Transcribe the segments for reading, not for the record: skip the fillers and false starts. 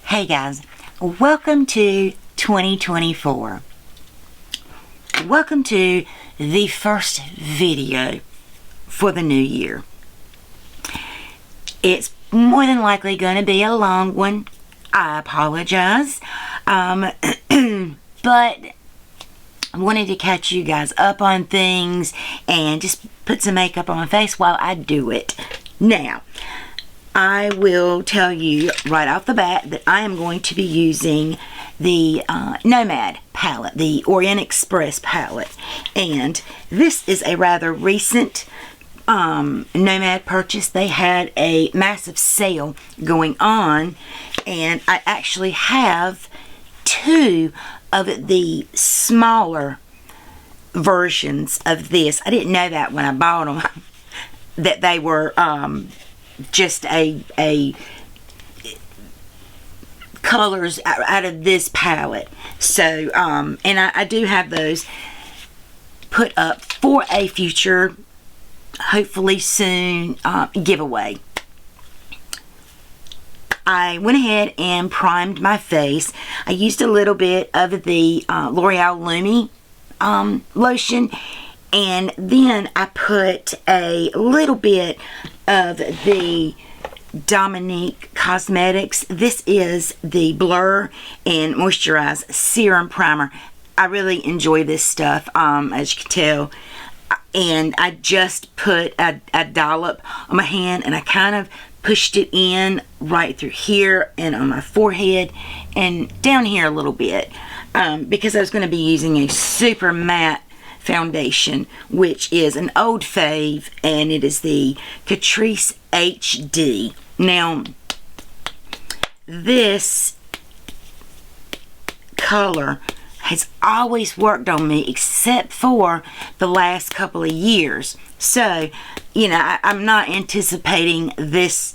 Hey guys, welcome to 2024. Welcome to the first video for the new year. It's more than likely going to be a long one. I apologize. But I wanted to catch you guys up on things and just put some makeup on my face while I do it. Now, I will tell you right off the bat that I am going to be using the Nomad palette, the Orient Express palette. And this is a rather recent Nomad purchase. They had a massive sale going on, and I actually have two of the smaller versions of this. I didn't know that when I bought them, that they were just a colors out of this palette. So and I do have those put up for a future, hopefully soon, giveaway. I went ahead and primed my face. I used a little bit of the L'Oreal Lumi lotion, and then I put a little bit of the Dominique Cosmetics. This is the Blur and Moisturize Serum Primer. I really enjoy this stuff, as you can tell. And I just put a dollop on my hand, and I kind of pushed it in right through here and on my forehead and down here a little bit, because I was going to be using a super matte foundation, which is an old fave, and it is the Catrice HD. Now, this color has always worked on me, except for the last couple of years. So, you know, I'm not anticipating this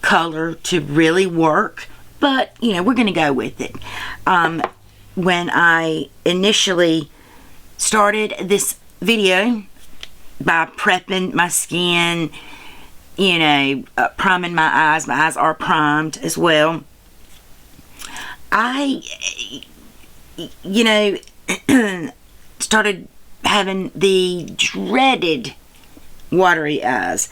color to really work, but, you know, we're going to go with it. When I initially started this video by prepping my skin, you know, priming my eyes are primed as well. I, you know, started having the dreaded watery eyes.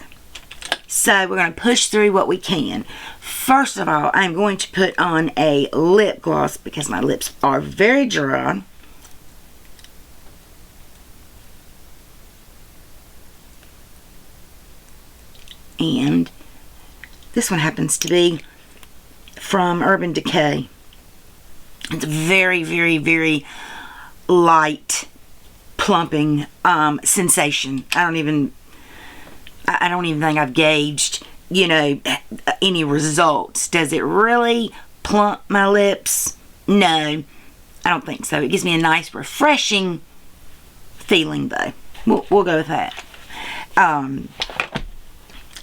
So we're going to push through what we can. First of all, I'm going to put on a lip gloss because my lips are very dry. And this one happens to be from Urban Decay. It's a very, very, very light, plumping sensation. I don't even think I've gauged, you know, any results. Does it really plump my lips? No, I don't think so. It gives me a nice, refreshing feeling, though. We'll go with that.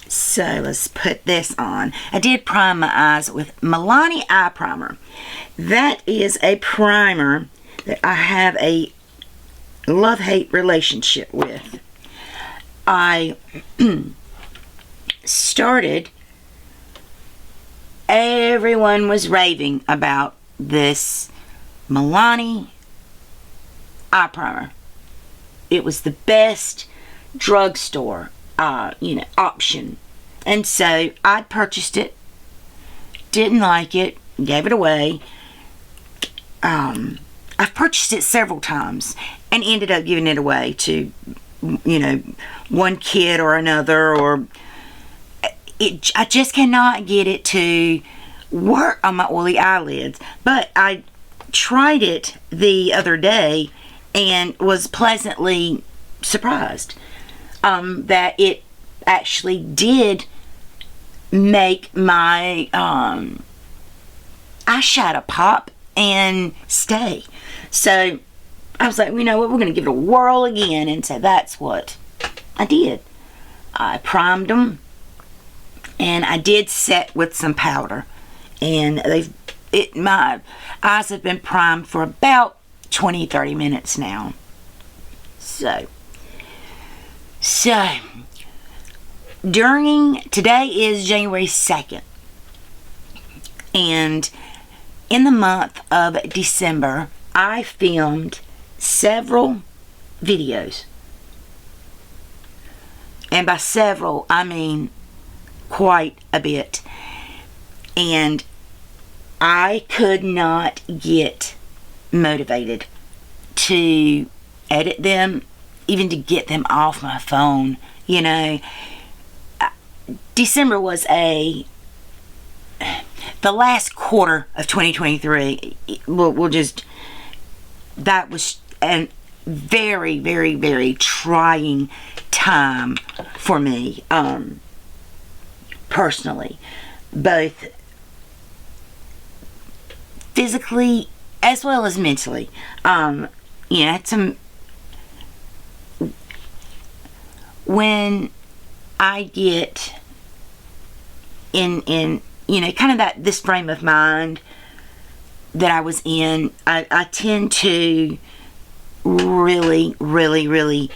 So let's put this on. I did prime my eyes with Milani Eye Primer. That is a primer that I have a love-hate relationship with. I started, everyone was raving about this Milani Eye Primer. It was the best drugstore you know, option. And so I purchased it, didn't like it, gave it away. I've purchased it several times and ended up giving it away to, you know, one kid or another, or I just cannot get it to work on my oily eyelids. But I tried it the other day and was pleasantly surprised that it actually did make my eyeshadow pop and stay. So I was like, you know what, we're going to give it a whirl again. And so that's what I did. I primed them, and I did set with some powder, and my eyes have been primed for about 20-30 minutes now. So today is January 2nd, and in the month of December, I filmed several videos. And by several, I mean quite a bit. And I could not get motivated to edit them, even to get them off my phone. You know, December was the last quarter of 2023. That was a very, very, very trying time for me, personally, both physically as well as mentally. When I get in kind of this frame of mind that I was in, I tend to really, really, really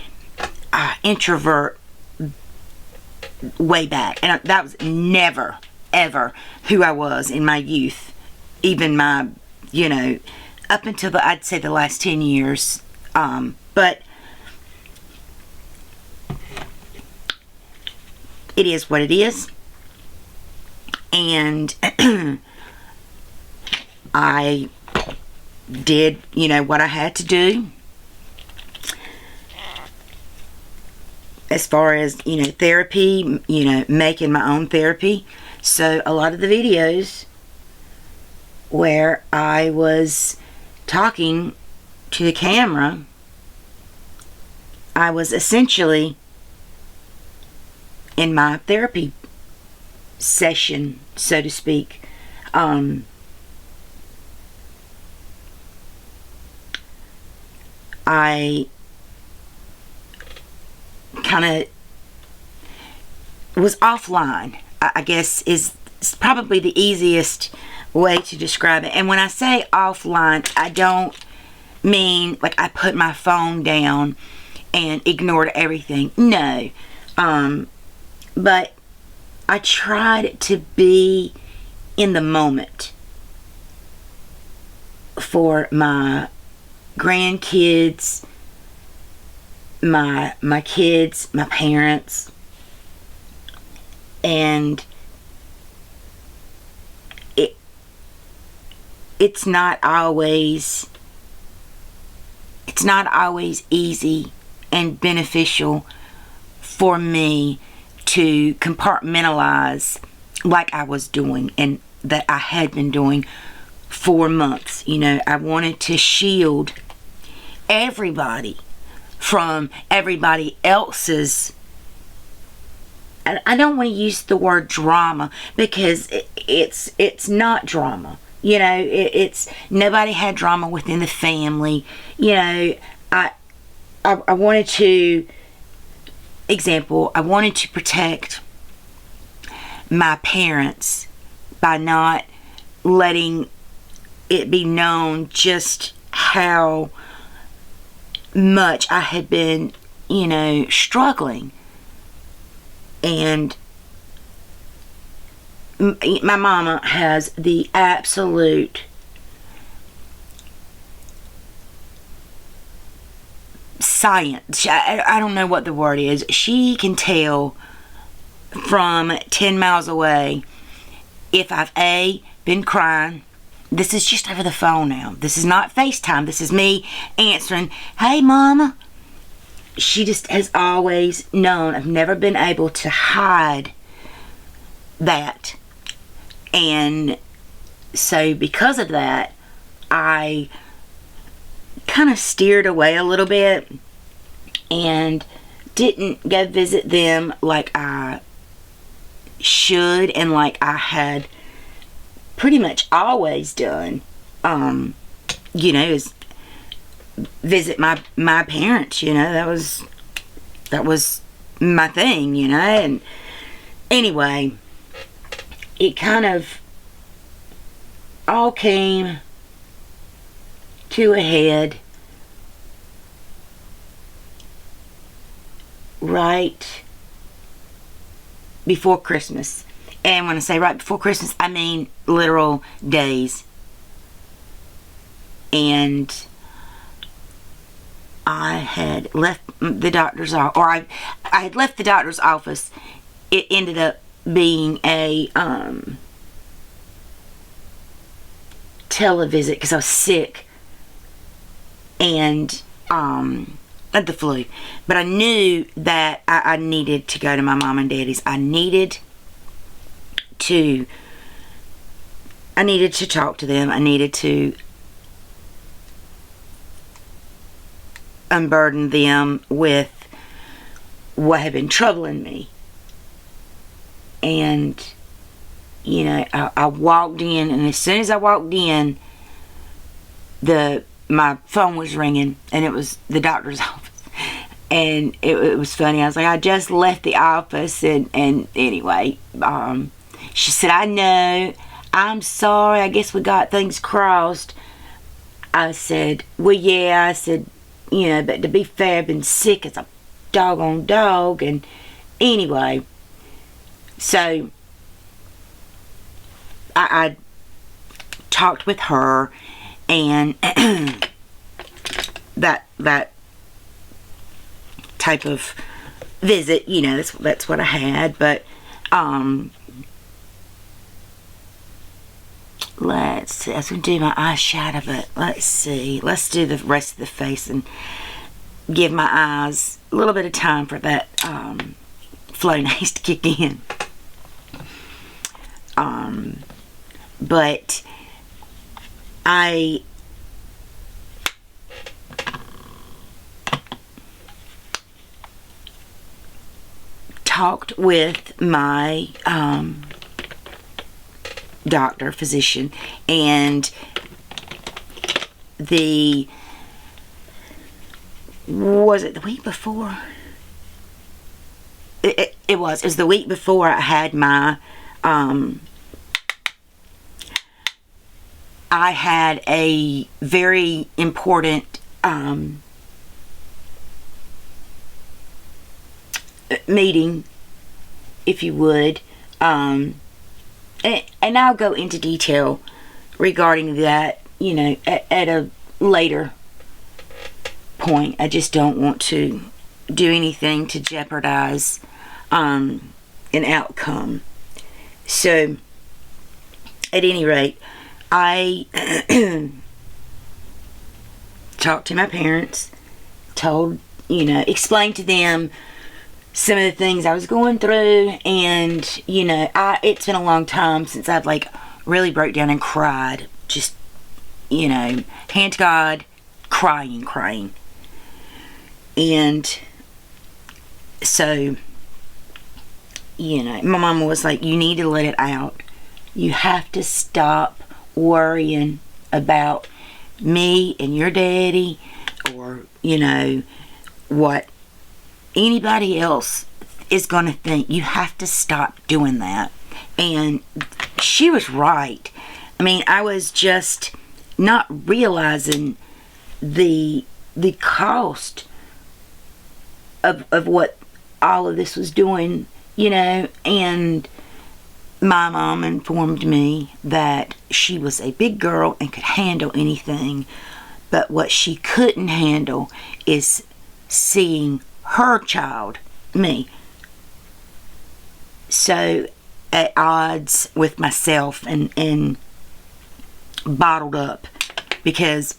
introvert way back. And that was never, ever who I was in my youth. Even my, up until I'd say the last 10 years. But it is what it is. And I did, what I had to do. As far as, therapy, making my own therapy. So a lot of the videos where I was talking to the camera, I was essentially in my therapy session, so to speak. I kind of was offline, I guess is probably the easiest way to describe it. And when I say offline, I don't mean like I put my phone down and ignored everything. No. But I tried to be in the moment for my grandkids, my kids, my parents, and it's not always easy and beneficial for me to compartmentalize like I was doing and that I had been doing for months. I wanted to shield everybody from everybody else's. I don't want to use the word drama because it's not drama. It's nobody had drama within the family. I wanted to, I wanted to protect my parents by not letting it be known just how much I had been, struggling. And my mama has the absolute science. I don't know what the word is. She can tell from 10 miles away if I've been crying. This is just over the phone now. This is not FaceTime. This is me answering, "Hey, Mama." She just has always known. I've never been able to hide that. And so because of that, I kind of steered away a little bit and didn't go visit them like I should and like I had pretty much always done. Is visit my parents. That was my thing. And anyway, it kind of all came to a head right before Christmas. And when I say right before Christmas, I mean literal days and I had left the doctor's office, or I had left the doctor's office. It ended up being a televisit because I was sick and had the flu. But I knew that I needed to go to my mom and daddy's. I needed to talk to them. I needed to unburden them with what had been troubling me. And you know, I walked in, and as soon as I walked in, my phone was ringing, and it was the doctor's office. And it was funny. I was like, I just left the office, and anyway, she said, I know, I'm sorry, I guess we got things crossed. I said, well, yeah, I said, you know, but to be fair, I've been sick as a doggone dog. And anyway, so I talked with her, and that type of visit, you know, that's what I had. But let's see, I was going to do my eyeshadow, but let's see, let's do the rest of the face and give my eyes a little bit of time for that Flonase to kick in. But I talked with my physician, and was it the week before? It was the week before I had my I had a very important meeting, if you would, and I'll go into detail regarding that, you know, at a later point. I just don't want to do anything to jeopardize an outcome. So, at any rate, I talked to my parents, explained to them some of the things I was going through, and, you know, it's been a long time since I've, like, really broke down and cried. Just, you know, hand to God, crying. And so, you know, my mama was like, you need to let it out. You have to stop worrying about me and your daddy, or, you know, what anybody else is going to think. You have to stop doing that. And she was right. I mean, I was just not realizing the cost of what all of this was doing, you know. And my mom informed me that she was a big girl and could handle anything, but what she couldn't handle is seeing her child, me, so at odds with myself and bottled up. Because,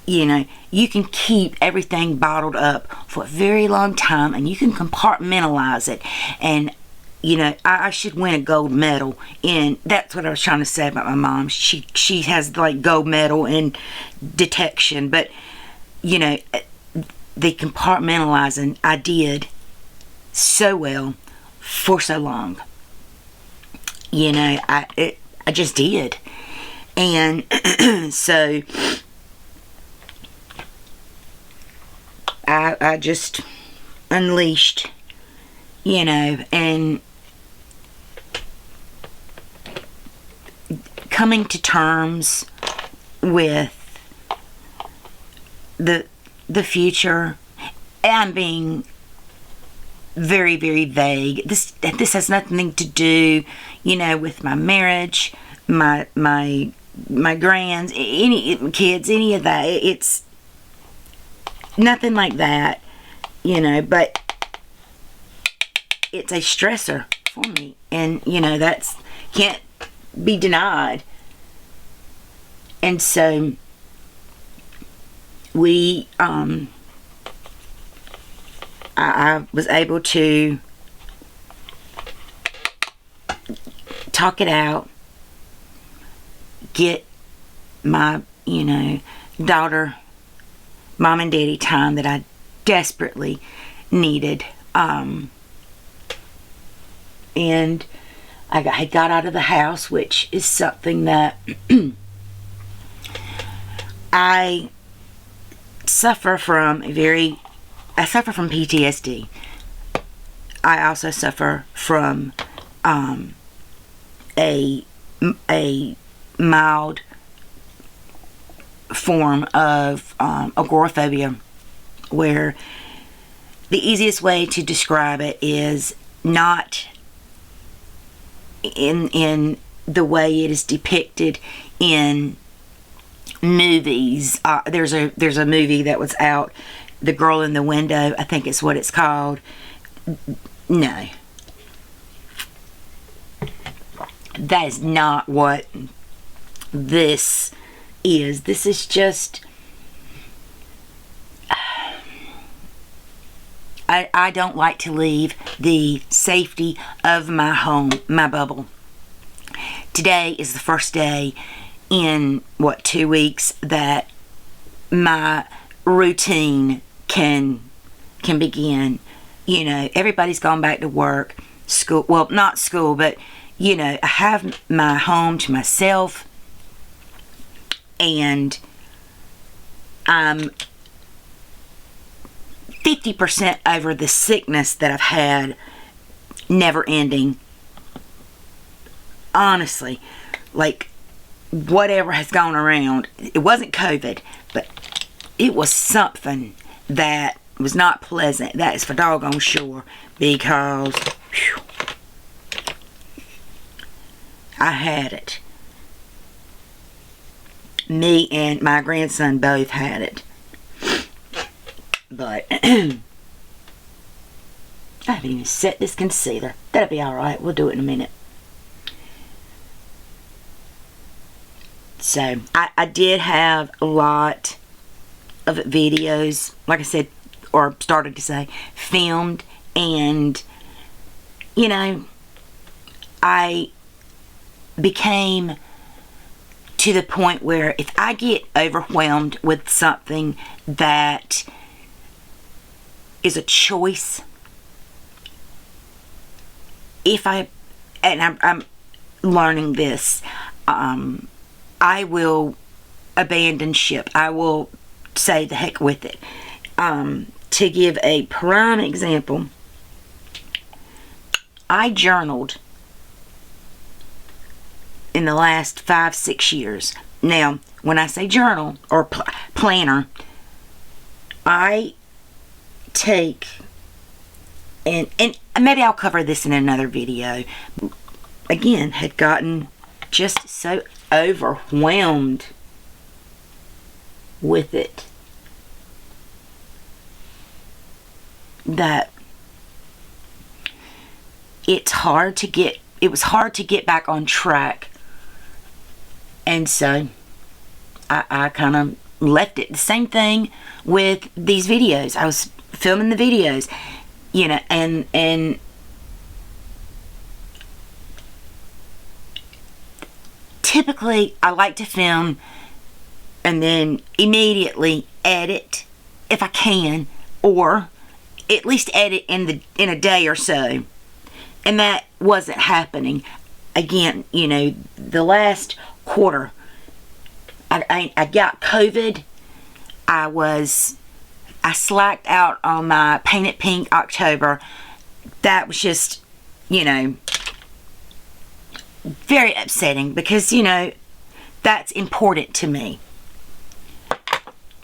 you know, you can keep everything bottled up for a very long time, and you can compartmentalize it. And, you know, I should win a gold medal in, that's what I was trying to say about my mom. She has, like, gold medal in detection. But, you know, the compartmentalizing I did so well for so long. You know, I just did. And so I just unleashed, you know, and coming to terms with the future. I'm being very, very vague. This has nothing to do, you know, with my marriage, my my grands, any kids, any of that. It's nothing like that, you know, but it's a stressor for me, and you know, that's can't be denied. And so we I was able to talk it out, get my, you know, daughter mom and daddy time that I desperately needed. And I got out of the house, which is something that I suffer from PTSD. I also suffer from a mild form of agoraphobia, where the easiest way to describe it is not in the way it is depicted in movies. There's a movie that was out, The Girl in the Window, I think it's what it's called. No, that is not what this is. This is just, I don't like to leave the safety of my home, my bubble. Today is the first day in, 2 weeks that my routine can begin. You know, everybody's gone back to work, school, well, not school, but, you know, I have my home to myself, and I'm 50% over the sickness that I've had, never ending. Honestly, like, whatever has gone around, it wasn't COVID, but it was something that was not pleasant. That is for doggone sure, because whew, I had it. Me and my grandson both had it. But I haven't even set this concealer. That'll be alright. We'll do it in a minute. So, I did have a lot of videos, like I said, or started to say, filmed, and, you know, I became to the point where if I get overwhelmed with something that is a choice, I'm learning this, I will abandon ship. I will say the heck with it. To give a prime example, I journaled in the last 5-6 years. Now, when I say journal or planner, I take, and maybe I'll cover this in another video. Again, had gotten just so overwhelmed with it that it was hard to get back on track. And so I kind of left it. The same thing with these videos. I was filming the videos, you know, and typically I like to film and then immediately edit if I can, or at least edit in a day or so. And that wasn't happening. Again, you know, the last quarter, I got COVID. I slacked out on my Paint It Pink October. That was just, you know, very upsetting, because, you know, that's important to me.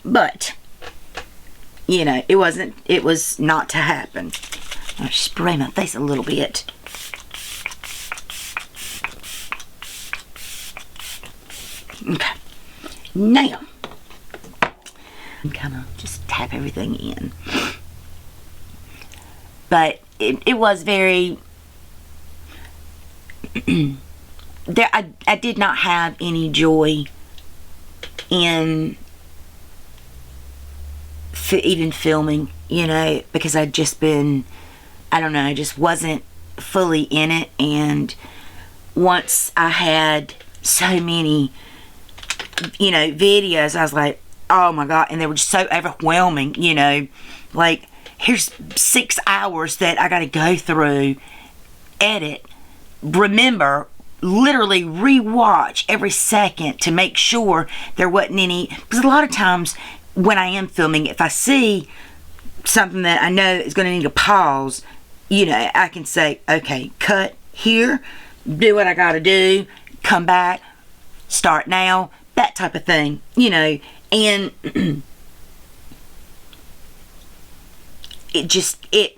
But, you know, it was not to happen. I'll spray my face a little bit. Okay. Now, I'm kind of just tap everything in. But it was very... I did not have any joy in even filming, you know, because I'd just been, I don't know, I just wasn't fully in it. And once I had so many, you know, videos, I was like, oh my God, and they were just so overwhelming, you know, like, here's 6 hours that I got to go through, edit, remember, literally rewatch every second to make sure there wasn't any, because a lot of times when I am filming, if I see something that I know is going to need a pause, you know, I can say, okay, cut here, do what I got to do, come back, start now, that type of thing, you know. And it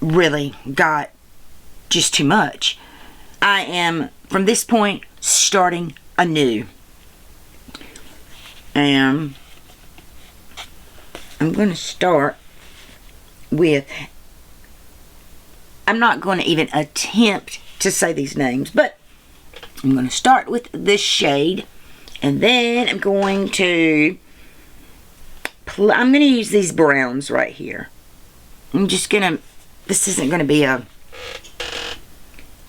really got just too much. I am, from this point, starting anew. And I'm going to start with, I'm not going to even attempt to say these names, but I'm going to start with this shade, and then I'm going to use these browns right here. I'm just going to, this isn't going to be a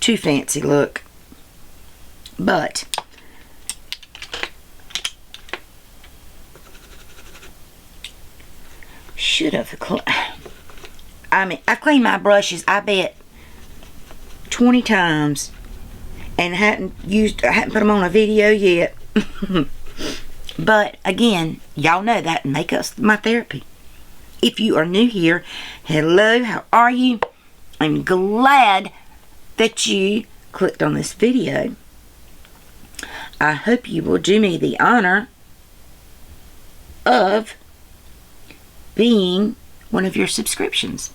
too fancy look, but should have, I mean, I cleaned my brushes, I bet 20 times, and I hadn't put them on a video yet. But again, y'all know that makeup's my therapy. If you are new here, hello, how are you? I'm glad that you clicked on this video. I hope you will do me the honor of being one of your subscriptions.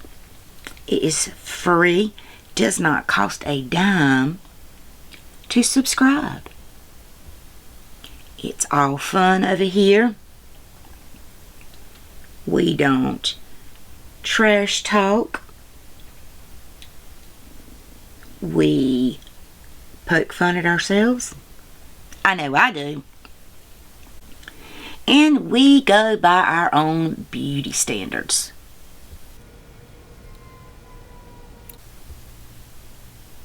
It is free, does not cost a dime to subscribe. It's all fun over here. We don't trash talk. We poke fun at ourselves. I know I do. And we go by our own beauty standards.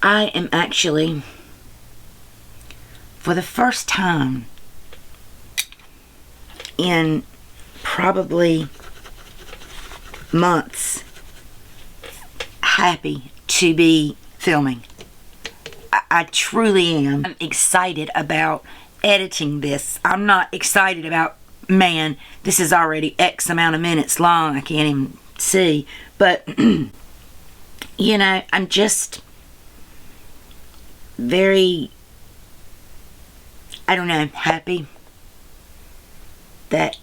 I am actually, for the first time in probably months, happy to be filming. I truly am. I'm excited about editing this. I'm not excited about, man, this is already X amount of minutes long. I can't even see. But, you know, I'm just very, I don't know, happy that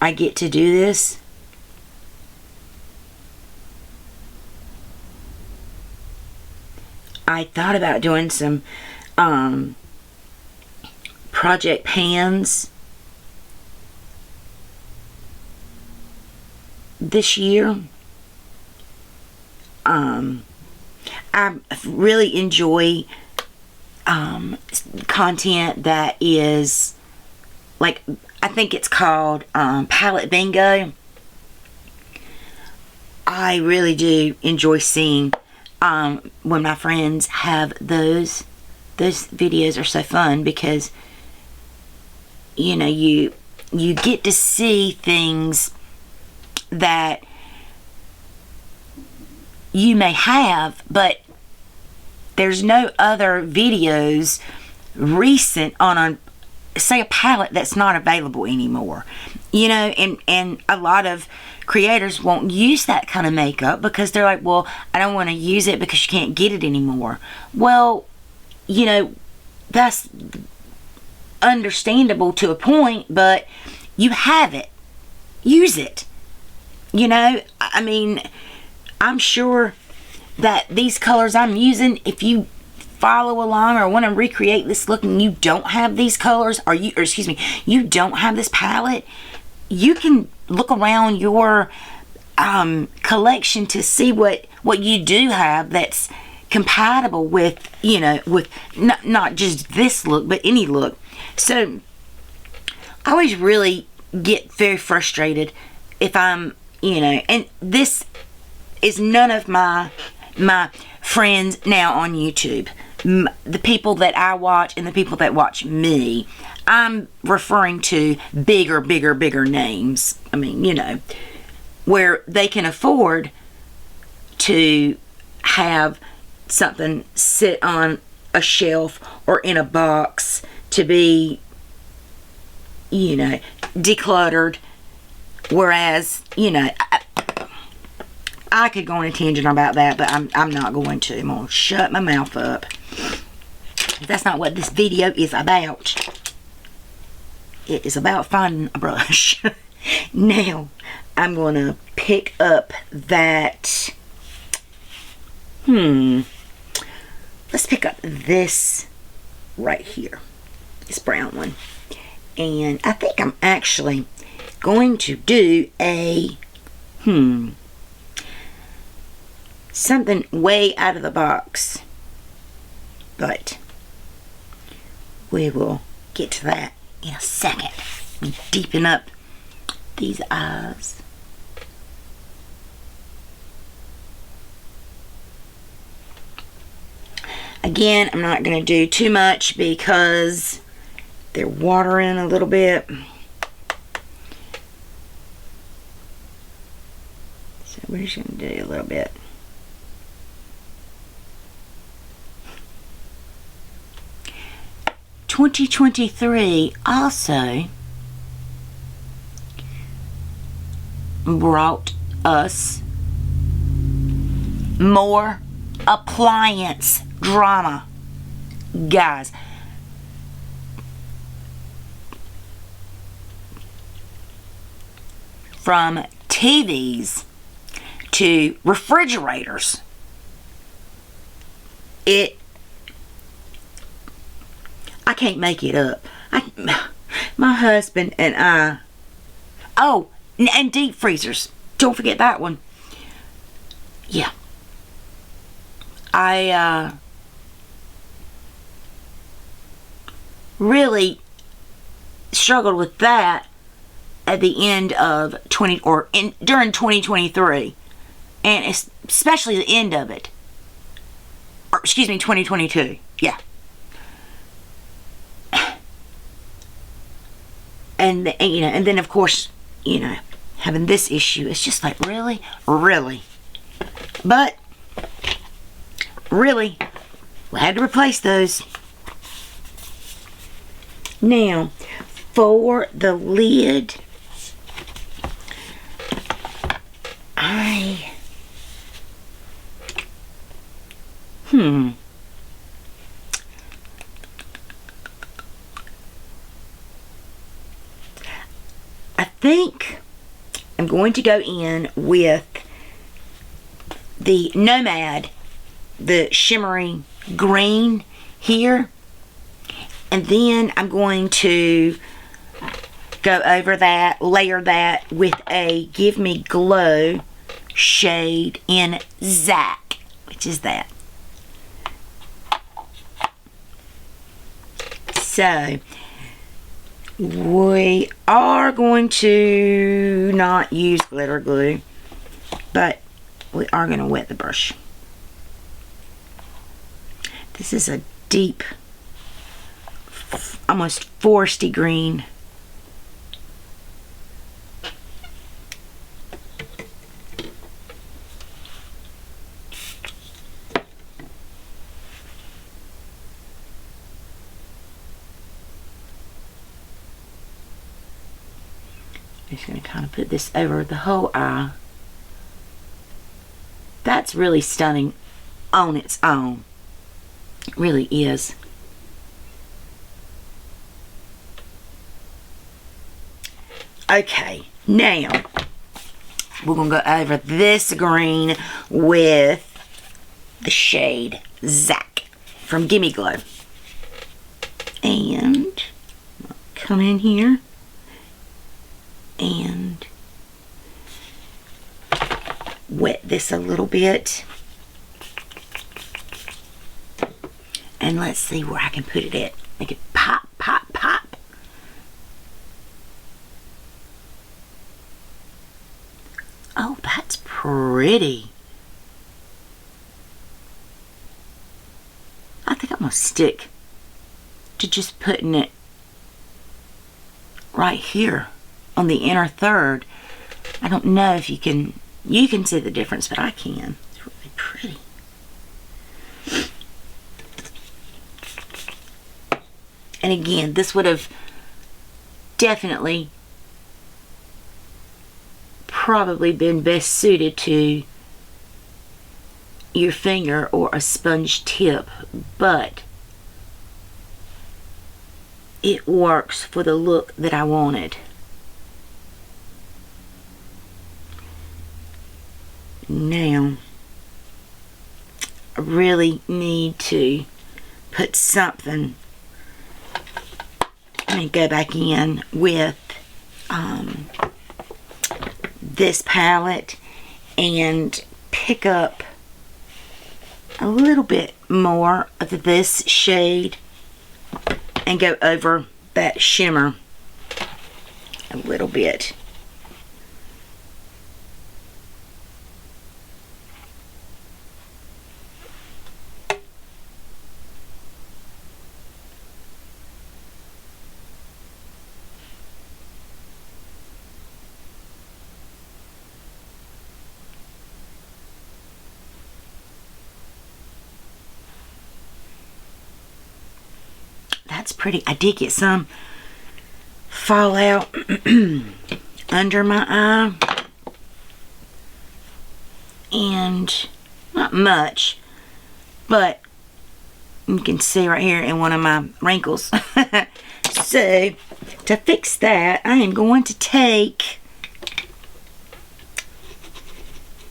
I get to do this. I thought about doing some project pans this year. I really enjoy content that is like, I think it's called palette bingo. I really do enjoy seeing when my friends have those videos are so fun, because you know, you get to see things that you may have, but there's no other videos recent on a, say, a palette that's not available anymore, you know. And a lot of creators won't use that kind of makeup because they're like, well, I don't want to use it because you can't get it anymore. Well, you know, that's understandable to a point, but you have it, use it, you know. I mean, I'm sure that these colors I'm using, if you follow along or want to recreate this look and you don't have these colors, or excuse me, you don't have this palette, you can look around your collection to see what you do have that's compatible with, you know, with not just this look, but any look. So I always really get very frustrated if I'm, you know, and this is none of my friends now on YouTube, the people that I watch and the people that watch me. I'm referring to bigger names. I mean, you know, where they can afford to have something sit on a shelf or in a box to be, you know, decluttered. Whereas, you know, I could go on a tangent about that, but I'm not going to. I'm going to shut my mouth up. That's not what this video is about. It is about finding a brush. Now, I'm going to pick up that... Let's pick up this right here. This brown one. And I think I'm actually going to do a... something way out of the box. But we will get to that in a second. Let me deepen up these eyes. Again, I'm not going to do too much because they're watering a little bit. So we're just going to do a little bit. ...2023 also brought us more appliance drama. Guys, from TVs to refrigerators, I can't make it up. My husband and I... Oh, and deep freezers. Don't forget that one. Yeah. I really struggled with that at the end of during 2023, and especially the end of it. Or excuse me, 2022. Yeah. And you know, and then of course, you know, having this issue, it's just like really, but really, we had to replace those. Now, for the lid, I think I'm going to go in with the Nomad, the shimmery green here, and then I'm going to go over that, layer that with a Give Me Glow shade in Zack, which is that. So we are going to not use glitter glue, but we are going to wet the brush. This is a deep, almost foresty green. I'm just going to kind of put this over the whole eye. That's really stunning on its own. It really is. Okay, now we're going to go over this green with the shade Zack from Gimme Glow. And come in here and wet this a little bit. And let's see where I can put it at. Make it pop, pop, pop. Oh, that's pretty. I think I'm going to stick to just putting it right here on the inner third. I don't know if you can see the difference, but I can. It's really pretty. And again, this would have definitely probably been best suited to your finger or a sponge tip, but it works for the look that I wanted. Now, I really need to put something. I'm going to go back in with this palette and pick up a little bit more of this shade and go over that shimmer a little bit. That's pretty. I did get some fallout under my eye, and not much, but you can see right here in one of my wrinkles. So to fix that, I am going to take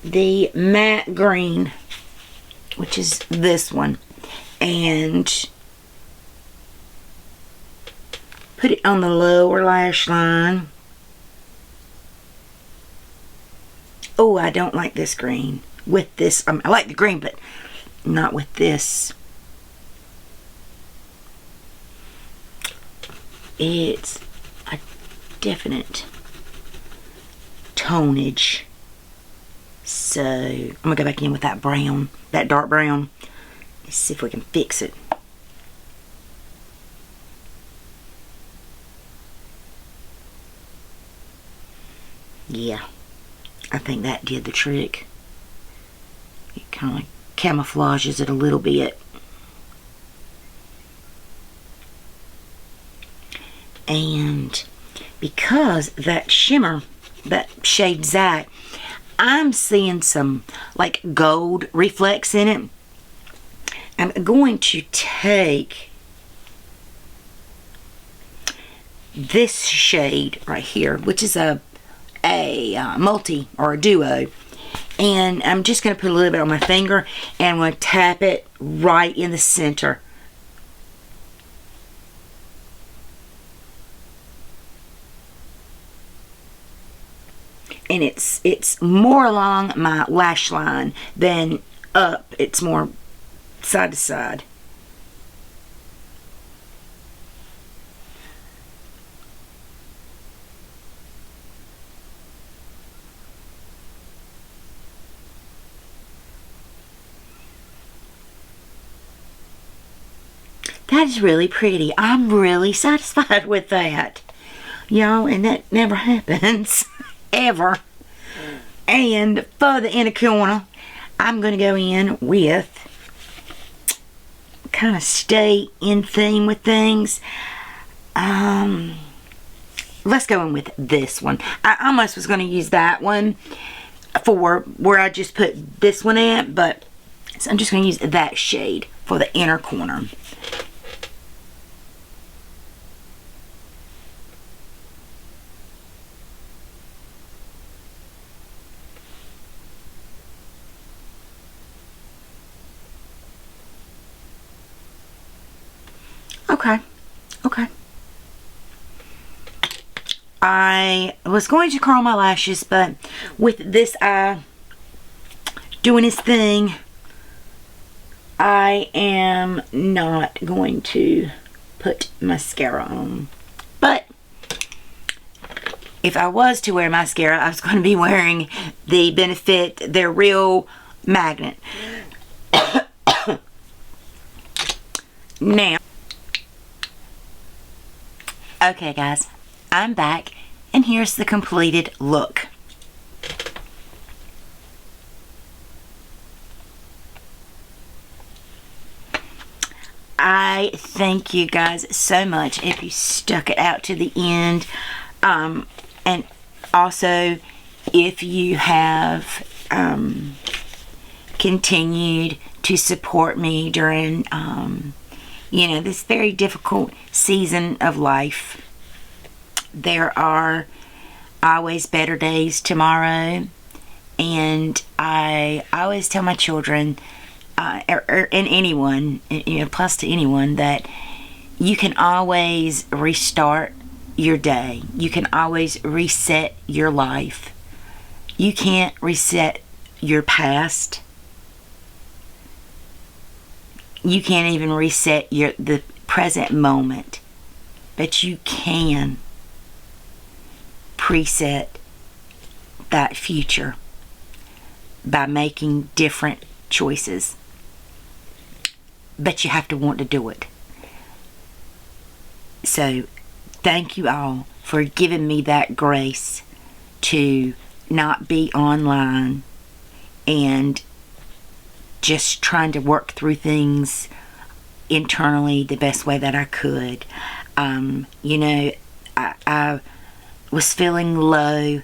the matte green, which is this one, and put it on the lower lash line. Oh, I don't like this green with this. I like the green, but not with this. It's a definite tonage. So I'm gonna go back in with that brown, that dark brown. Let's see if we can fix it. Yeah, I think that did the trick. It kind of like camouflages it a little bit. And because that shimmer, that shade Zack, I'm seeing some like gold reflex in it. I'm going to take this shade right here, which is a multi or a duo, and I'm just going to put a little bit on my finger and I'm going to tap it right in the center. And it's more along my lash line than up. It's more side to side. That is really pretty. I'm really satisfied with that. Y'all, and that never happens. Ever. And for the inner corner, I'm going to go in with, kind of stay in theme with things. Let's go in with this one. I almost was going to use that one for where I just put this one at, but so I'm just going to use that shade for the inner corner. Okay. Okay. I was going to curl my lashes, but with this eye doing its thing, I am not going to put mascara on. But if I was to wear mascara, I was going to be wearing the Benefit, their Real Magnet. Now, okay guys, I'm back, and here's the completed look. I thank you guys so much if you stuck it out to the end, and also if you have continued to support me during you know, this very difficult season of life. There are always better days tomorrow, and I always tell my children, and anyone, you know, plus to anyone, that you can always restart your day. You can always reset your life. You can't reset your past. You can't even reset the present moment, but you can preset that future by making different choices. But you have to want to do it. So thank you all for giving me that grace to not be online and just trying to work through things internally the best way that I could. You know, I was feeling low,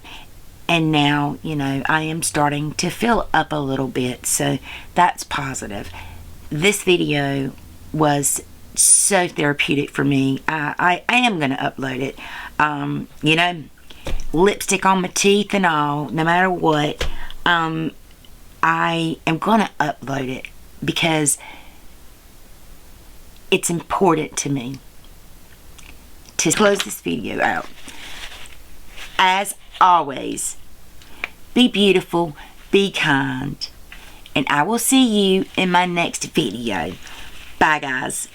and now, you know, I am starting to fill up a little bit, so that's positive. This video was so therapeutic for me. I am going to upload it. You know, lipstick on my teeth and all, no matter what. I am going to upload it because it's important to me. To close this video out, as always, be beautiful, be kind, and I will see you in my next video. Bye, guys.